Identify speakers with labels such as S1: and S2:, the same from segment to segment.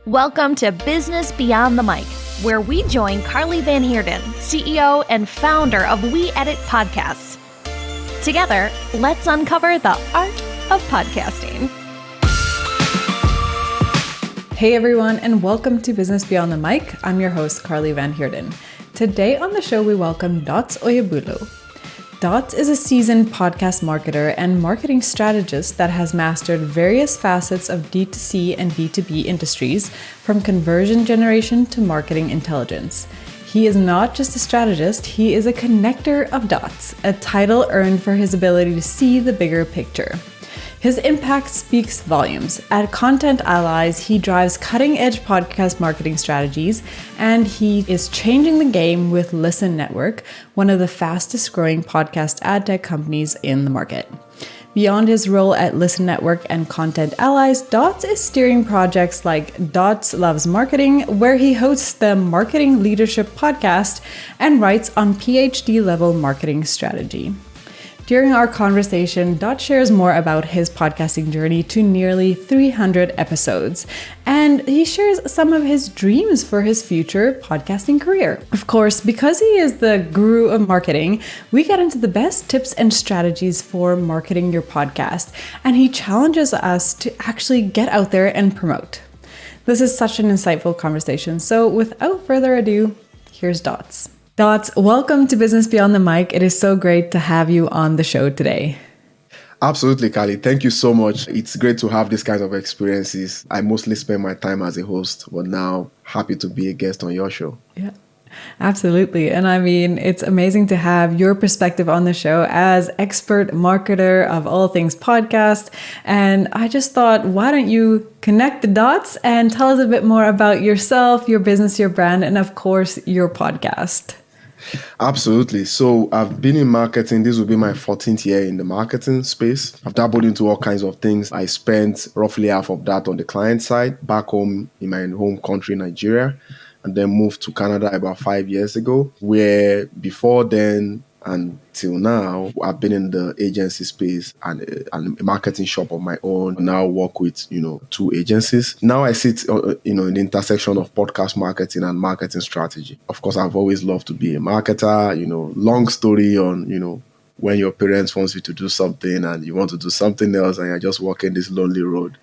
S1: Welcome to Business Beyond the Mic, where we join Carli Van Heerden, CEO and founder of We Edit Podcasts. Together, let's uncover the art of podcasting.
S2: Hey everyone, and welcome to Business Beyond the Mic. I'm your host, Carli Van Heerden. Today on the show, we welcome Dots Oyebolu. Dots is a seasoned podcast marketer and marketing strategist that has mastered various facets of D2C and B2B industries, from conversion generation to marketing intelligence. He is not just a strategist, he is a connector of dots, a title earned for his ability to see the bigger picture. His impact speaks volumes. At Content Allies, he drives cutting-edge podcast marketing strategies, and he is changing the game with Listen Network, one of the fastest-growing podcast ad tech companies in the market. Beyond his role at Listen Network and Content Allies, Dots is steering projects like Dots Loves Marketing, where he hosts the Marketing Leadership Podcast and writes on PhD-level marketing strategy. During our conversation, Dot shares more about his podcasting journey to nearly 300 episodes, and he shares some of his dreams for his future podcasting career. Of course, because he is the guru of marketing, we get into the best tips and strategies for marketing your podcast, and he challenges us to actually get out there and promote. This is such an insightful conversation, so without further ado, here's Dots. Dots, welcome to Business Beyond the Mic. It is so great to have you on the show today.
S3: Absolutely, Carli. Thank you so much. It's great to have these kinds of experiences. I mostly spend my time as a host, but now happy to be a guest on your show.
S2: Yeah, absolutely. And I mean, it's amazing to have your perspective on the show as expert marketer of all things podcast. And I just thought, why don't you connect the dots and tell us a bit more about yourself, your business, your brand, and of course, your podcast.
S3: Absolutely. So I've been in marketing. This will be my 14th year in the marketing space. I've dabbled into all kinds of things. I spent roughly half of that on the client side back home in my home country, Nigeria, and then moved to Canada about 5 years ago, where before then until now, I've been in the agency space and a marketing shop of my own. I now work with, two agencies. Now I sit, in the intersection of podcast marketing and marketing strategy. Of course, I've always loved to be a marketer, long story on, when your parents want you to do something and you want to do something else and you're just walking this lonely road.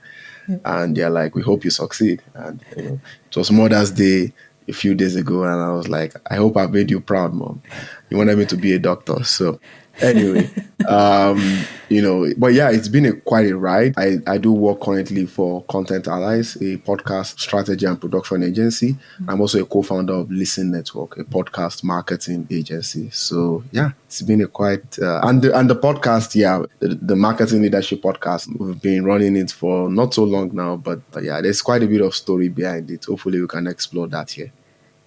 S3: And they're like, we hope you succeed. And, it was Mother's Day a few days ago, and I was like, I hope I made you proud, Mom. You wanted me to be a doctor. So anyway, but yeah, it's been quite a ride. I do work currently for Content Allies, a podcast strategy and production agency. I'm also a co-founder of Listen Network, a podcast marketing agency. So yeah, it's been a quite, and the podcast, the Marketing Leadership Podcast, we've been running it for not so long now, but yeah, there's quite a bit of story behind it. Hopefully we can explore that here.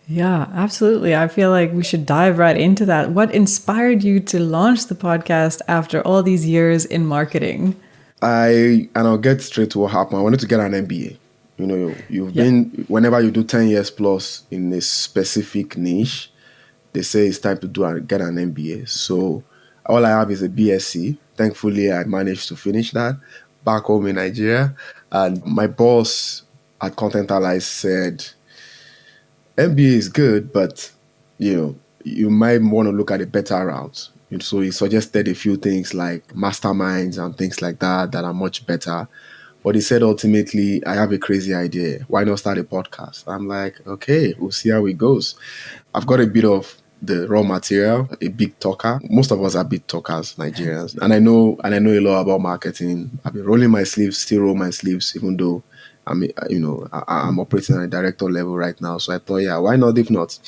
S2: Yeah, absolutely. I feel like we should dive right into that. What inspired you to launch the podcast after all these years in marketing?
S3: I'll get straight to what happened. I wanted to get an MBA. Been, whenever you do 10 years plus in a specific niche, they say it's time to get an MBA. So all I have is a BSc. Thankfully, I managed to finish that back home in Nigeria. And my boss at Content Allies said, MBA is good, but you might want to look at a better route. And so he suggested a few things like masterminds and things like that are much better. But he said ultimately, I have a crazy idea. Why not start a podcast? I'm like, okay, we'll see how it goes. I've got a bit of the raw material, a big talker. Most of us are big talkers, Nigerians, and I know a lot about marketing. I've been rolling my sleeves, still roll my sleeves, even though I'm operating at a director level right now. So I thought, why not if not?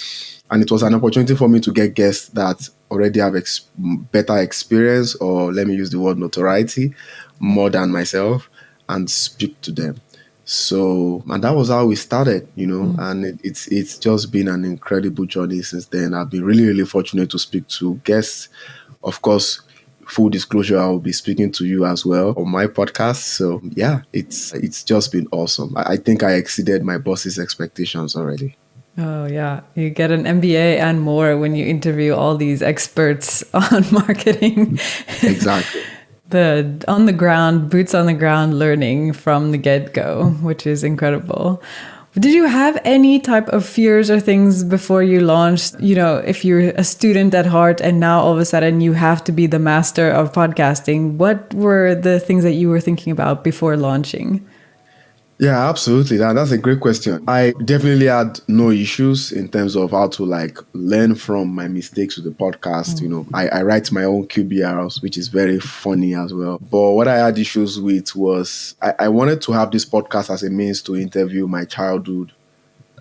S3: And it was an opportunity for me to get guests that already have better experience, or let me use the word notoriety, more than myself, and speak to them. So, and that was how we started, and it's just been an incredible journey since then. I've been really, really fortunate to speak to guests. Of course, full disclosure, I will be speaking to you as well on my podcast. So yeah, it's just been awesome. I think I exceeded my boss's expectations already.
S2: Oh yeah, you get an MBA and more when you interview all these experts on marketing.
S3: Exactly.
S2: The boots on the ground learning from the get-go, which is incredible. Did you have any type of fears or things before you launched? If you're a student at heart and now all of a sudden you have to be the master of podcasting, what were the things that you were thinking about before launching?
S3: Yeah, absolutely. That's a great question. I definitely had no issues in terms of how to learn from my mistakes with the podcast. I write my own QBRs, which is very funny as well. But what I had issues with was I wanted to have this podcast as a means to interview my childhood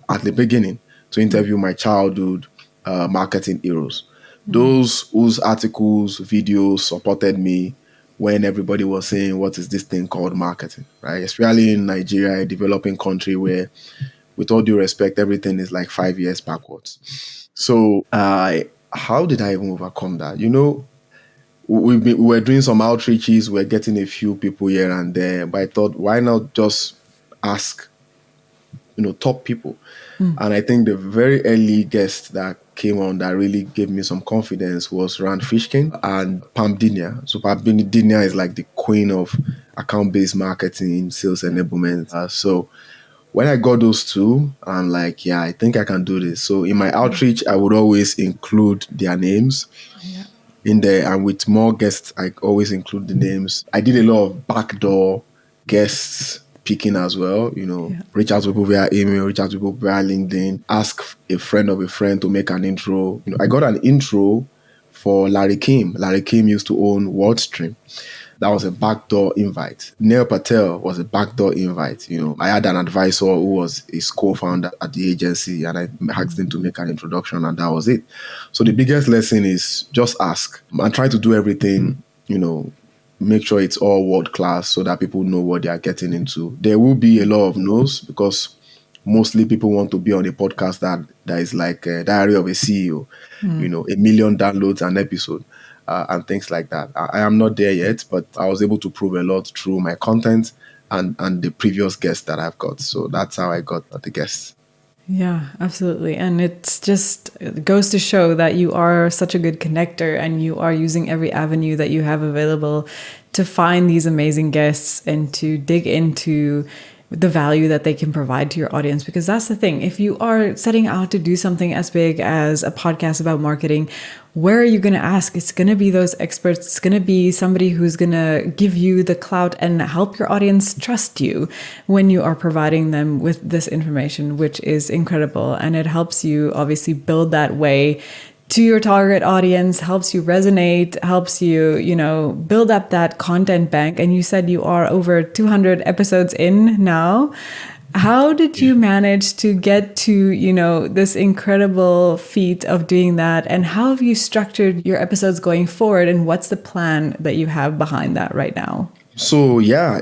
S3: at the beginning, to interview my childhood marketing heroes. Those whose articles, videos supported me when everybody was saying, what is this thing called marketing, right? Especially in Nigeria, a developing country where, with all due respect, everything is like 5 years backwards. So how did I even overcome that? We were doing some outreaches, we're getting a few people here and there, but I thought, why not just ask, top people? And I think the very early guest that came on that really gave me some confidence was Rand Fishkin and Pam Dinia. So Pam Dinia is like the queen of account-based marketing, sales enablement. So when I got those two, I'm like, yeah, I think I can do this. So in my outreach, I would always include their names in there. And with more guests, I always include the names. I did a lot of backdoor guests picking as well, reach out to people via email, reach out to people via LinkedIn, ask a friend of a friend to make an intro. I got an intro for Larry Kim. Larry Kim used to own WordStream. That was a backdoor invite. Neil Patel was a backdoor invite. I had an advisor who was his co-founder at the agency, and I asked him to make an introduction, and that was it. So the biggest lesson is just ask and try to do everything, make sure it's all world class so that people know what they are getting into. There will be a lot of no's because mostly people want to be on a podcast that is like a diary of a CEO, 1 million downloads an episode and things like that. I am not there yet, but I was able to prove a lot through my content and the previous guests that I've got. So that's how I got the guests.
S2: Yeah, absolutely. And it goes to show that you are such a good connector and you are using every avenue that you have available to find these amazing guests and to dig into the value that they can provide to your audience. Because that's the thing. If you are setting out to do something as big as a podcast about marketing, where are you going to ask? It's going to be those experts. It's going to be somebody who's going to give you the clout and help your audience trust you when you are providing them with this information, which is incredible. And it helps you obviously build that way to your target audience, helps you resonate, helps you, build up that content bank. And you said you are over 200 episodes in now. How did you manage to get to, this incredible feat of doing that? And how have you structured your episodes going forward? And what's the plan that you have behind that right now?
S3: So yeah,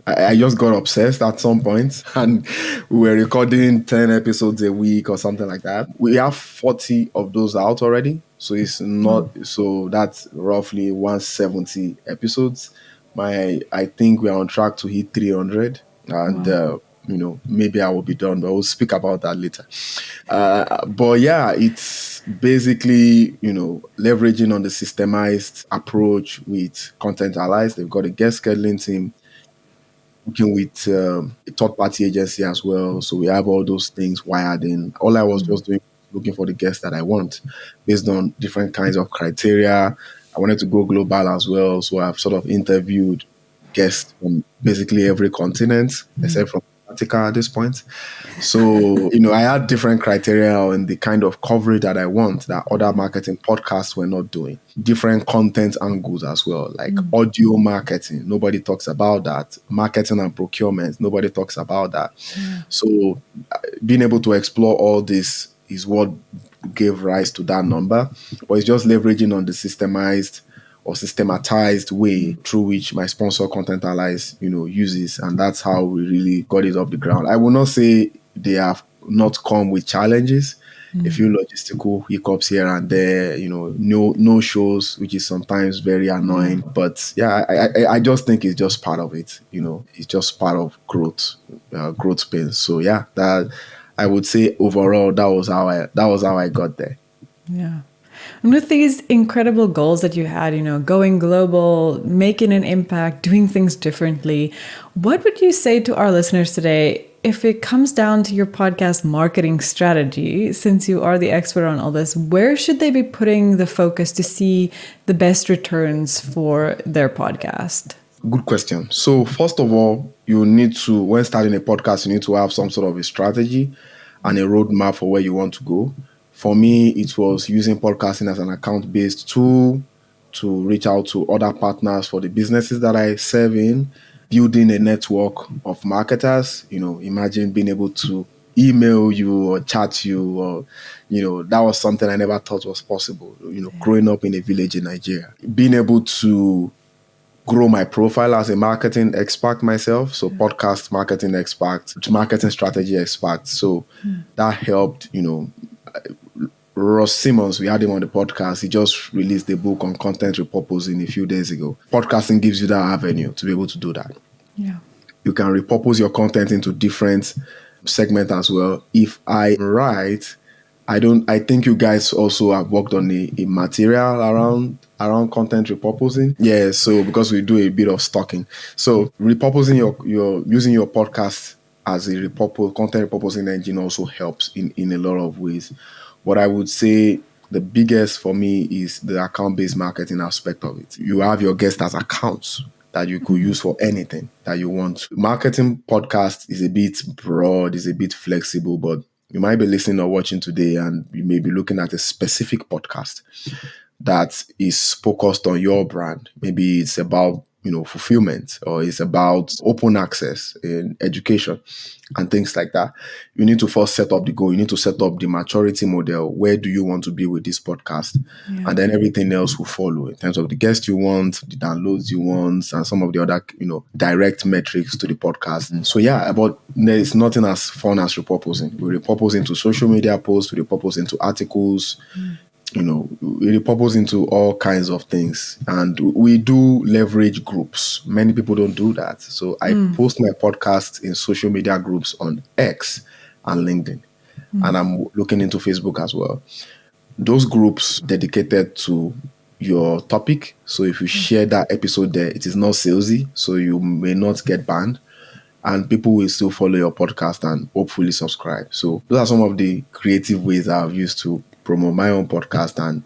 S3: I just got obsessed at some point and we were recording 10 episodes a week or something like that. We have 40 of those out already. So it's not, so that's roughly 170 episodes. I think we're on track to hit 300 and, maybe I will be done, but we'll speak about that later. But yeah, it's basically, leveraging on the systemized approach with Content Allies. They've got a guest scheduling team working with a third-party agency as well. So we have all those things wired in. All I was just doing, looking for the guests that I want based on different kinds of criteria. I wanted to go global as well. So I've sort of interviewed guests from basically every continent, except from Antarctica at this point. So, I had different criteria on the kind of coverage that I want that other marketing podcasts were not doing. Different content angles as well, like audio marketing. Nobody talks about that. Marketing and procurement. Nobody talks about that. So being able to explore all this is what gave rise to that number. But it's just leveraging on the systemized or systematized way through which my sponsor Content Allies, uses. And that's how we really got it off the ground. I will not say they have not come with challenges. A few logistical hiccups here and there, no shows, which is sometimes very annoying. But yeah, I just think it's just part of it. It's just part of growth pains. So yeah, that I would say overall, that was how I got there.
S2: Yeah. And with these incredible goals that you had, going global, making an impact, doing things differently, what would you say to our listeners today if it comes down to your podcast marketing strategy, since you are the expert on all this, where should they be putting the focus to see the best returns for their podcast?
S3: Good question. So first of all, you need to, when starting a podcast, you need to have some sort of a strategy and a roadmap for where you want to go. For me, it was using podcasting as an account-based tool to reach out to other partners for the businesses that I serve in, building a network of marketers. Imagine being able to email you or chat you, or, that was something I never thought was possible, growing up in a village in Nigeria. Being able to grow my profile as a marketing expert myself. So podcast marketing expert, marketing strategy expert. So that helped, Ross Simmons, we had him on the podcast. He just released a book on content repurposing a few days ago. Podcasting gives you that avenue to be able to do that.
S2: Yeah.
S3: You can repurpose your content into different segments as well. If I'm right, I think you guys also have worked on a material around content repurposing. Yeah, so because we do a bit of stocking. So repurposing your using your podcast as a content repurposing engine also helps in a lot of ways. What I would say the biggest for me is the account-based marketing aspect of it. You have your guests as accounts that you could use for anything that you want. Marketing podcast is a bit broad, is a bit flexible, but you might be listening or watching today and you may be looking at a specific podcast that is focused on your brand. Maybe it's about, fulfillment, or it's about open access in education and things like that. You need to first set up the goal. You need to set up the maturity model. Where do you want to be with this podcast? Yeah. And then everything else will follow in terms of the guests you want, the downloads you want, and some of the other, direct metrics to the podcast. So yeah, but there is nothing as fun as repurposing. We repurpose into social media posts, we repurpose into articles, we repurpose into all kinds of things. And we do leverage groups. Many people don't do that. So I post my podcast in social media groups on X and LinkedIn. And I'm looking into Facebook as well. Those groups dedicated to your topic. So if you share that episode there, it is not salesy. So you may not get banned. And people will still follow your podcast and hopefully subscribe. So those are some of the creative ways I've used to promote my own podcast. And,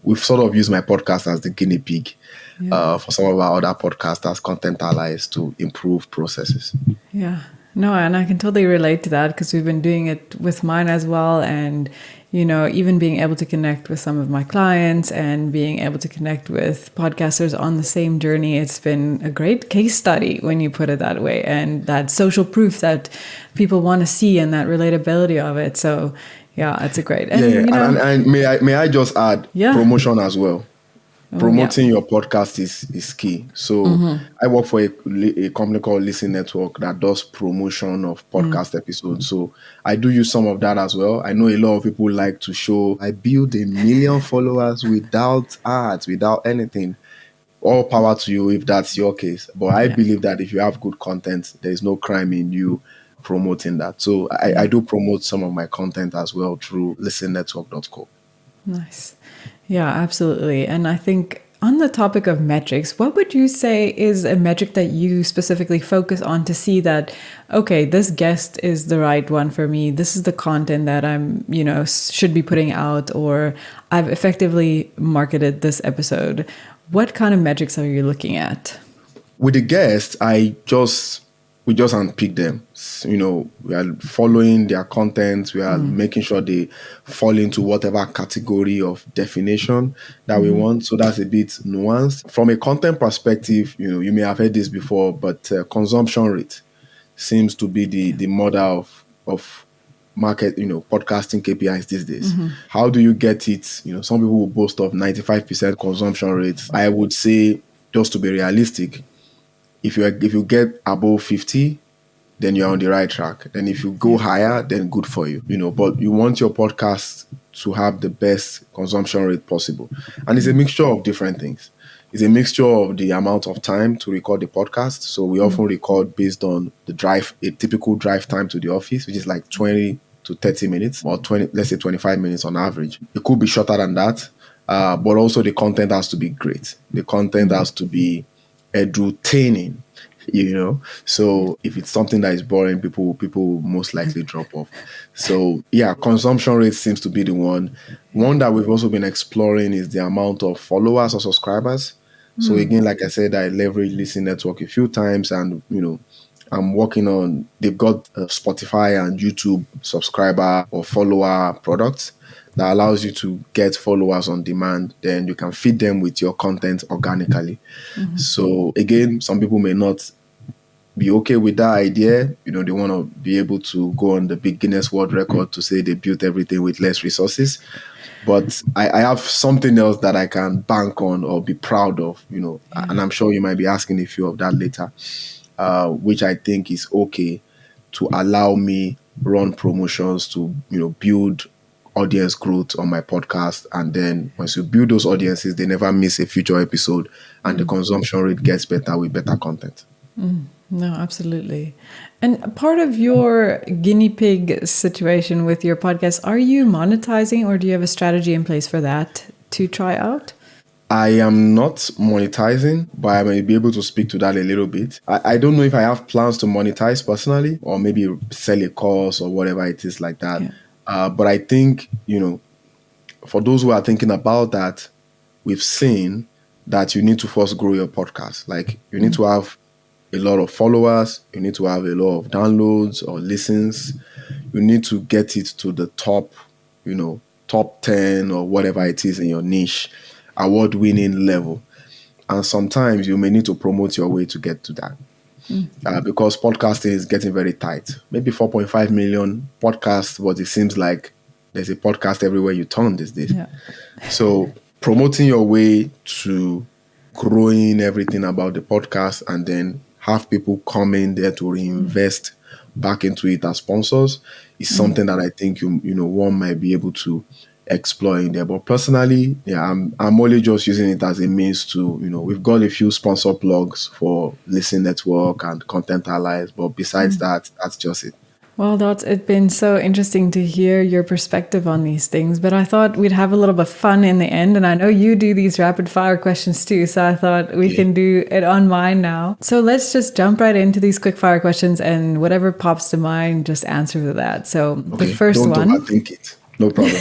S3: we've sort of used my podcast as the guinea pig for some of our other podcasters, content allies, to improve processes.
S2: Yeah. No, and I can totally relate to that because we've been doing it with mine as well. And, even being able to connect with some of my clients and being able to connect with podcasters on the same journey, it's been a great case study when you put it that way. And that social proof that people want to see and that relatability of it. So, yeah, it's a great. And,
S3: and may I just add promotion as well. Promoting your podcast is key. So I work for a company called Listen Network that does promotion of podcast episodes. So I do use some of that as well. I know a lot of people like to show, I build 1 million followers without ads, without anything. All power to you if that's your case. But I believe that if you have good content, there is no crime in you promoting that. So I do promote some of my content as well through listennetwork.co.
S2: Nice. Yeah, absolutely. And I think on the topic of metrics, what would you say is a metric that you specifically focus on to see that, okay, this guest is the right one for me. This is the content that I'm, should be putting out, or I've effectively marketed this episode. What kind of metrics are you looking at?
S3: With the guests, we just unpick them. We are following their content. We are making sure they fall into whatever category of definition that we want. So that's a bit nuanced. From a content perspective, you may have heard this before, but consumption rate seems to be the mother of market, podcasting KPIs these days. How do you get it? Some people will boast of 95% consumption rates. I would say, just to be realistic, if you get above 50, then you're on the right track. And if you go higher, then good for you. But you want your podcast to have the best consumption rate possible. And it's a mixture of different things. It's a mixture of the amount of time to record the podcast. So we often record based on the drive, a typical drive time to the office, which is like 20 to 30 minutes, or let's say 25 minutes on average. It could be shorter than that. But also the content has to be great. The content has to be edutaining. So if it's something that is boring, people will most likely drop off. So yeah, consumption rate seems to be the one that we've also been exploring is the amount of followers or subscribers. So again, like I said, I leverage Listen Network a few times, and I'm working on, they've got Spotify and YouTube subscriber or follower products that allows you to get followers on demand. Then you can feed them with your content organically. So again, some people may not be okay with that idea. They want to be able to go on the big Guinness World Record to say they built everything with less resources. But I have something else that I can bank on or be proud of, and I'm sure you might be asking a few of that later, which I think is okay to allow me run promotions to, build audience growth on my podcast. And then once you build those audiences, they never miss a future episode, and the consumption rate gets better with better content.
S2: No, absolutely. And part of your guinea pig situation with your podcast, are you monetizing, or do you have a strategy in place for that to try out?
S3: I am not monetizing, but I may be able to speak to that a little bit. I don't know if I have plans to monetize personally, or maybe sell a course or whatever it is like that. But I think, for those who are thinking about that, we've seen that you need to first grow your podcast. Like, you need to have a lot of followers, you need to have a lot of downloads or listens. You need to get it to the top, top 10 or whatever it is in your niche, award-winning level. And sometimes you may need to promote your way to get to that. Because podcasting is getting very tight. Maybe 4.5 million podcasts, but it seems like there's a podcast everywhere you turn these days. So promoting your way to growing everything about the podcast, and then have people come in there to reinvest back into it as sponsors, is something that I think one might be able to explore in there. But personally, I'm only just using it as a means to, we've got a few sponsor plugs for Listen Network and Content Allies, but besides that, that's just it.
S2: Well, Dots, it's been so interesting to hear your perspective on these things, but I thought we'd have a little bit of fun in the end, and I know you do these rapid fire questions too, so I thought we can do it on mine now. So let's just jump right into these quick fire questions, and whatever pops to mind, just answer to that. So the first
S3: Don't
S2: one...
S3: overthink it. No problem.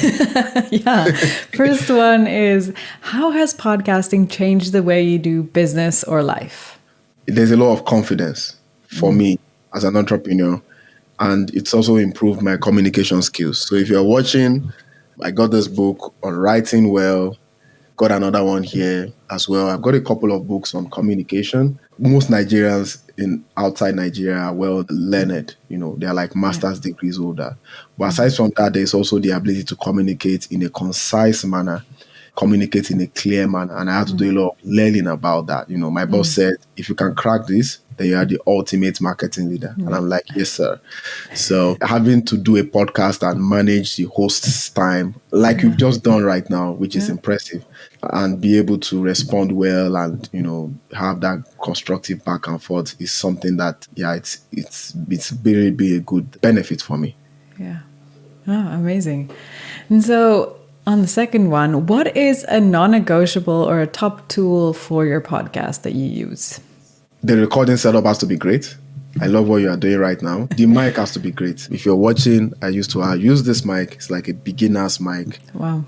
S2: First one is, how has podcasting changed the way you do business or life?
S3: There's a lot of confidence for me as an entrepreneur, and it's also improved my communication skills. So if you're watching, I got this book on writing well, got another one here as well. I've got a couple of books on communication. Most Nigerians outside Nigeria are well learned. They're like master's degrees older. But aside from that, there's also the ability to communicate in a concise manner, communicate in a clear manner. And I had to do a lot of learning about that. My boss said, if you can crack this, then you are the ultimate marketing leader. And I'm like, yes, sir. So having to do a podcast and manage the host's time, like you've just done right now, which is impressive, and be able to respond well and, have that constructive back and forth is something that, it's very, very a good benefit for me.
S2: Yeah. Oh, amazing. And so on the second one, what is a non-negotiable or a top tool for your podcast that you use?
S3: The recording setup has to be great. I love what you are doing right now. The mic has to be great. If you're watching, I use this mic. It's like a beginner's mic.
S2: Wow.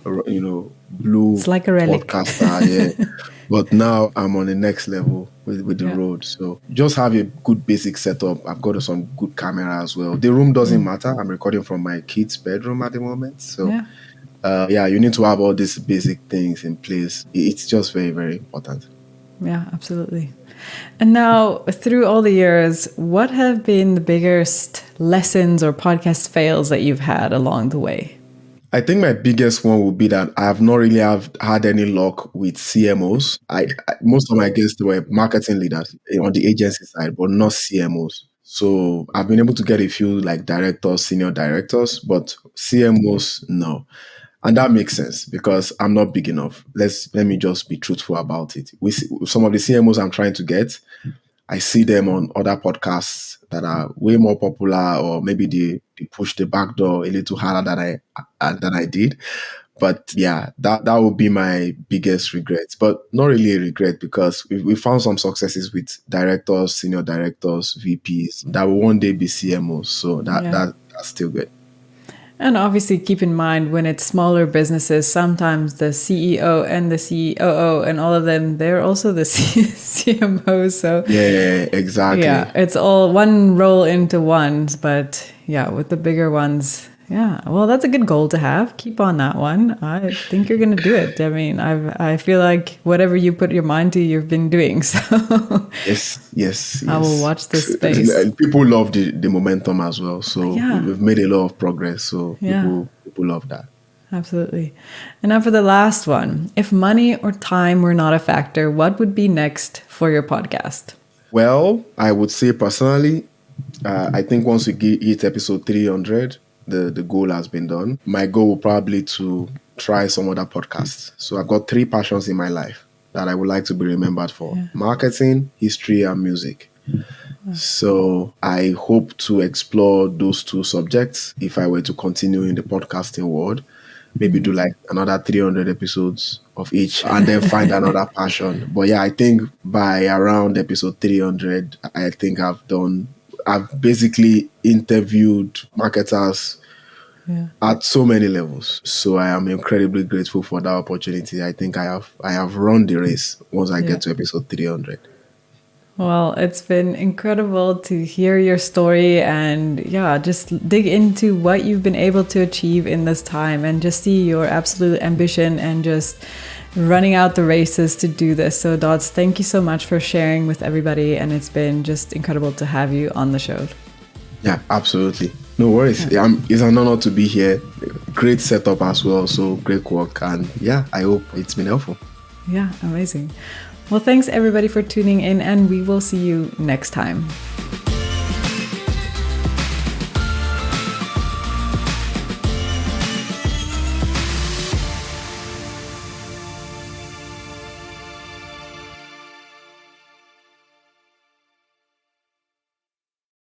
S3: Blue.
S2: It's like a relic.
S3: Podcaster, yeah. But now I'm on the next level with the road. So just have a good basic setup. I've got some good camera as well. The room doesn't matter. I'm recording from my kid's bedroom at the moment. So you need to have all these basic things in place. It's just very, very important.
S2: Yeah, absolutely. And now, through all the years, what have been the biggest lessons or podcast fails that you've had along the way?
S3: I think my biggest one would be that I have not really had any luck with CMOs. Most of my guests were marketing leaders on the agency side, but not CMOs. So I've been able to get a few like directors, senior directors, but CMOs, no. And that makes sense because I'm not big enough. Let me just be truthful about it. Some of the CMOs I'm trying to get, I see them on other podcasts that are way more popular, or maybe they push the back door a little harder than I did. But yeah, that would be my biggest regret. But not really a regret, because we found some successes with directors, senior directors, VPs that will one day be CMOs. So that's still good.
S2: And obviously, keep in mind when it's smaller businesses, sometimes the CEO and the COO and all of them, they're also the CMOs. So
S3: yeah, exactly.
S2: Yeah, it's all one roll into one. But yeah, with the bigger ones, yeah. Well, that's a good goal to have. Keep on that one. I think you're going to do it. I mean, I feel like whatever you put your mind to, you've been doing. So
S3: yes.
S2: I will watch this space.
S3: And people love the momentum as well. So
S2: Yeah.
S3: we've made a lot of progress. So
S2: Yeah.
S3: people love that.
S2: Absolutely. And now for the last one. If money or time were not a factor, what would be next for your podcast?
S3: Well, I would say personally, I think once we hit episode 300, the goal has been done. My goal will probably to try some other podcasts. So I've got 3 passions in my life that I would like to be remembered for: marketing, history, and music. So I hope to explore those 2 subjects if I were to continue in the podcasting world. Maybe do like another 300 episodes of each and then find another passion. But yeah, I think by around episode 300, I think I've basically interviewed marketers at so many levels. So I am incredibly grateful for that opportunity. I think I have run the race once I get to episode 300.
S2: Well, it's been incredible to hear your story and just dig into what you've been able to achieve in this time and just see your absolute ambition and just running out the races to do this. So Dots, thank you so much for sharing with everybody, and it's been just incredible to have you on the show.
S3: Yeah, absolutely. No worries. It's an honor to be here. Great setup as well. So great work. And I hope it's been helpful.
S2: Yeah, amazing. Well, thanks everybody for tuning in, and we will see you next time.